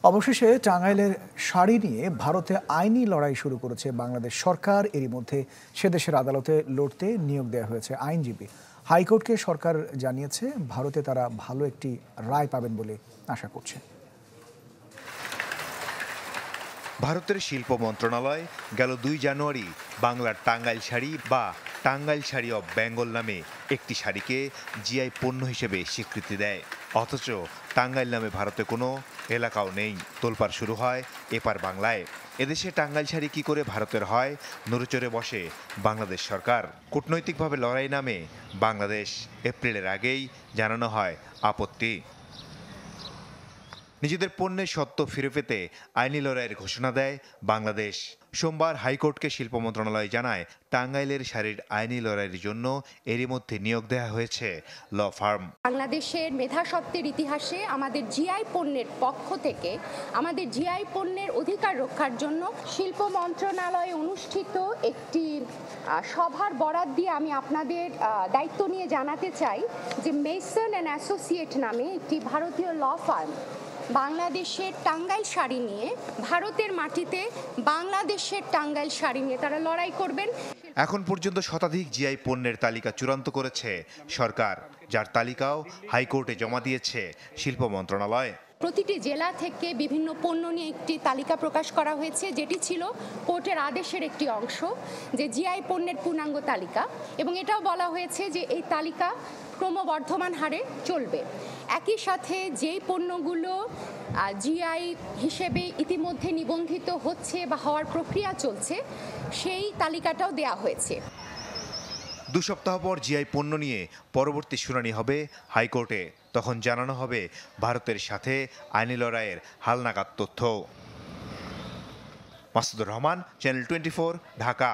অবশেষে টাঙ্গাইলের শাড়ি নিয়ে ভারতে আইনি লড়াই শুরু করেছে বাংলাদেশ সরকার। এরই মধ্যে সে দেশের আদালতে লড়তে নিয়োগ দেওয়া হয়েছে আইনজীবী। হাইকোর্টকে সরকার জানিয়েছে ভারতে তারা ভালো একটি রায় পাবেন বলে আশা করছে। ভারতের শিল্প মন্ত্রণালয় গেল 2 জানুয়ারি বাংলার টাঙ্গাইল শাড়ি বা টাঙ্গাইল শাড়ি অব বেঙ্গল নামে একটি শাড়িকে জিআই পণ্য হিসেবে স্বীকৃতি দেয়। অথচ টাঙ্গাইল নামে ভারতে কোনো এলাকাও নেই। তোলপাড় শুরু হয় এপার বাংলায়। এদেশে টাঙ্গাইল শাড়ি কি করে ভারতের হয়, নড়েচড়ে বসে বাংলাদেশ সরকার। কূটনৈতিকভাবে লড়াই নামে বাংলাদেশ। এপ্রিলের আগেই জানানো হয় আপত্তি। নিজেদের পণ্যের সত্ত্ব ফিরে পেতে আইনি লড়াইয়ের ঘোষণা দেয় বাংলাদেশ। সোমবার হাইকোর্টকে শিল্প মন্ত্রণালয় জানায় টাঙ্গাইলের শাড়ির আইনি লড়াইয়ের জন্য এরই মধ্যে নিয়োগ দেওয়া হয়েছে ল ফার্ম। বাংলাদেশের মেধাস্বত্বের ইতিহাসে আমাদের জিআই পণ্যের পক্ষ থেকে আমাদের জিআই পণ্যের অধিকার রক্ষার জন্য শিল্প মন্ত্রণালয়ে অনুষ্ঠিত একটি সভার বরাত দিয়ে আমি আপনাদের দায়িত্ব নিয়ে জানাতে চাই যে মেসন অ্যান্ড অ্যাসোসিয়েট নামে একটি ভারতীয় ল ফার্ম বাংলাদেশের টাঙ্গাইল শাড়ি নিয়ে ভারতের মাটিতে বাংলাদেশের টাঙ্গাইল শাড়ি নিয়ে তারা লড়াই করবেন। এখন পর্যন্ত শতাধিক জিআই পণ্যের তালিকা চূড়ান্ত করেছে সরকার, যার তালিকাও হাইকোর্টে জমা দিয়েছে শিল্প মন্ত্রণালয়। প্রতিটি জেলা থেকে বিভিন্ন পণ্য নিয়ে একটি তালিকা প্রকাশ করা হয়েছে, যেটি ছিল কোর্টের আদেশের একটি অংশ, যে জিআই পণ্যের পূর্ণাঙ্গ তালিকা। এবং এটাও বলা হয়েছে যে এই তালিকা ক্রমবর্ধমান হারে চলবে। একই সাথে যেই পণ্যগুলো জিআই হিসেবে ইতিমধ্যে নিবন্ধিত হচ্ছে বা হওয়ার প্রক্রিয়া চলছে, সেই তালিকাটাও দেয়া হয়েছে। 2 সপ্তাহ পর জিআই পণ্য নিয়ে পরবর্তী শুনানি হবে হাইকোর্টে। তখন জানানো হবে ভারতের সাথে আইনি লড়াইয়ের হালনাগাদ তথ্য। মাসুদুর রহমান, চ্যানেল 24, ঢাকা।